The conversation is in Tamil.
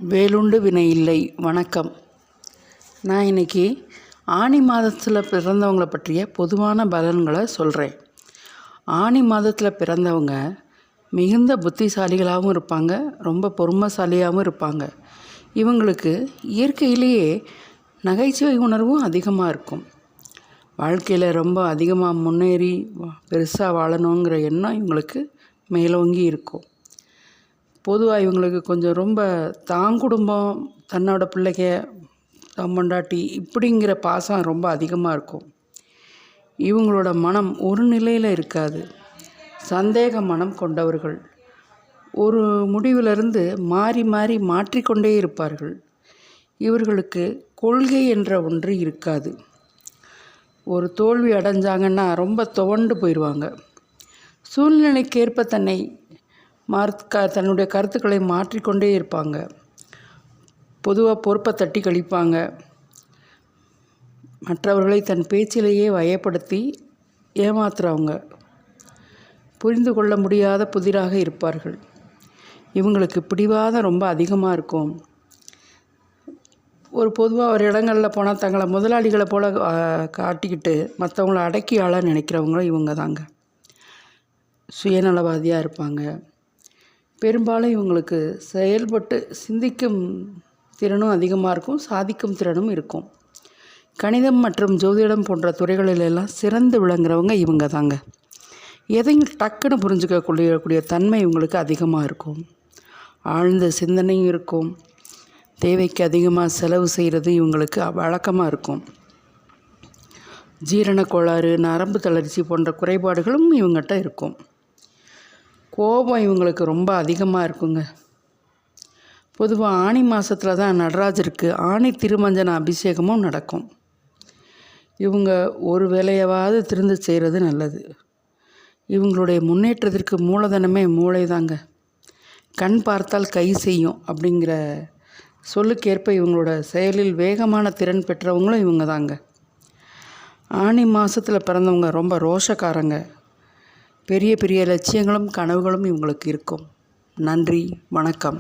வேலுண்டு வினை இல்லை. வணக்கம். நான் இன்றைக்கி ஆனி மாதத்தில் பிறந்தவங்களை பற்றிய பொதுவான பலன்களை சொல்கிறேன். ஆனி மாதத்தில் பிறந்தவங்க மிகுந்த புத்திசாலிகளாகவும் இருப்பாங்க, ரொம்ப பொறுமைசாலியாகவும் இருப்பாங்க. இவங்களுக்கு இயற்கையிலேயே நகைச்சுவை உணர்வும் அதிகமாக இருக்கும். வாழ்க்கையில் ரொம்ப அதிகமாக முன்னேறி பெருசாக வாழணுங்கிற எண்ணம் இவங்களுக்கு மேலோங்கி இருக்கும். பொதுவாக இவங்களுக்கு கொஞ்சம் ரொம்ப குடும்பம், தன்னோட பிள்ளைங்க, பொண்டாட்டி இப்படிங்கிற பாசம் ரொம்ப அதிகமாக இருக்கும். இவங்களோட மனம் ஒரு நிலையில் இருக்காது. சந்தேக மனம் கொண்டவர்கள். ஒரு முடிவிலிருந்து மாறி மாறி மாற்றிக்கொண்டே இருப்பார்கள். இவர்களுக்கு கொள்கை என்ற ஒன்று இருக்காது. ஒரு தோல்வி அடைஞ்சாங்கன்னா ரொம்ப துவண்டு போயிடுவாங்க. சூழ்நிலைக்கேற்ப தன்னுடைய கருத்துக்களை மாற்றிக்கொண்டே இருப்பாங்க. பொதுவாக பொறுப்பை தட்டி கழிப்பாங்க. மற்றவர்களை தன் பேச்சிலேயே வயப்படுத்தி ஏமாத்துறவங்க. புரிந்து கொள்ள முடியாத புதிராக இருப்பார்கள். இவங்களுக்கு பிடிவாதம் ரொம்ப அதிகமாக இருக்கும். பொதுவாக ஒரு இடங்களில் போனால் தங்களை முதலாளிகளை போல் காட்டிக்கிட்டு மற்றவங்கள அடக்கி ஆள நினைக்கிறவங்களும் இவங்க தாங்க. சுயநலவாதியாக இருப்பாங்க. பெரும்பாலும் இவங்களுக்கு செயல்பட்டு சிந்திக்கும் திறனும் அதிகமாக இருக்கும், சாதிக்கும் திறனும் இருக்கும். கணிதம் மற்றும் ஜோதிடம் போன்ற துறைகளிலெல்லாம் சிறந்து விளங்குறவங்க இவங்க தாங்க. எதையும் டக்குன்னு புரிஞ்சுக்கக்கூடிய தன்மை இவங்களுக்கு அதிகமாக இருக்கும். ஆழ்ந்த சிந்தனையும் இருக்கும். தேவைக்கு அதிகமாக செலவு செய்கிறது இவங்களுக்கு வழக்கமாக இருக்கும். ஜீரண கோளாறு, நரம்பு தளர்ச்சி போன்ற குறைபாடுகளும் இவங்ககிட்ட இருக்கும். கோபம் இவங்களுக்கு ரொம்ப அதிகமாக இருக்குங்க. பொதுவாக ஆனி மாதத்தில் தான் நடராஜருக்கு ஆணி திருமஞ்சன அபிஷேகமும் நடக்கும். இவங்க ஒரு வேலையாவது திருந்து செய்கிறது நல்லது. இவங்களுடைய முன்னேற்றத்திற்கு மூலதனமே மூளை தாங்க. கண் பார்த்தால் கை செய்யும் அப்படிங்கிற சொல்லுக்கேற்ப இவங்களோட செயலில் வேகமான திறன் பெற்றவங்களும் இவங்க தாங்க. ஆனி மாதத்தில் பிறந்தவங்க ரொம்ப ரோஷக்காரங்க. பெரிய பெரிய லட்சியங்களும் கனவுகளும் இவங்களுக்கு இருக்கும். நன்றி, வணக்கம்.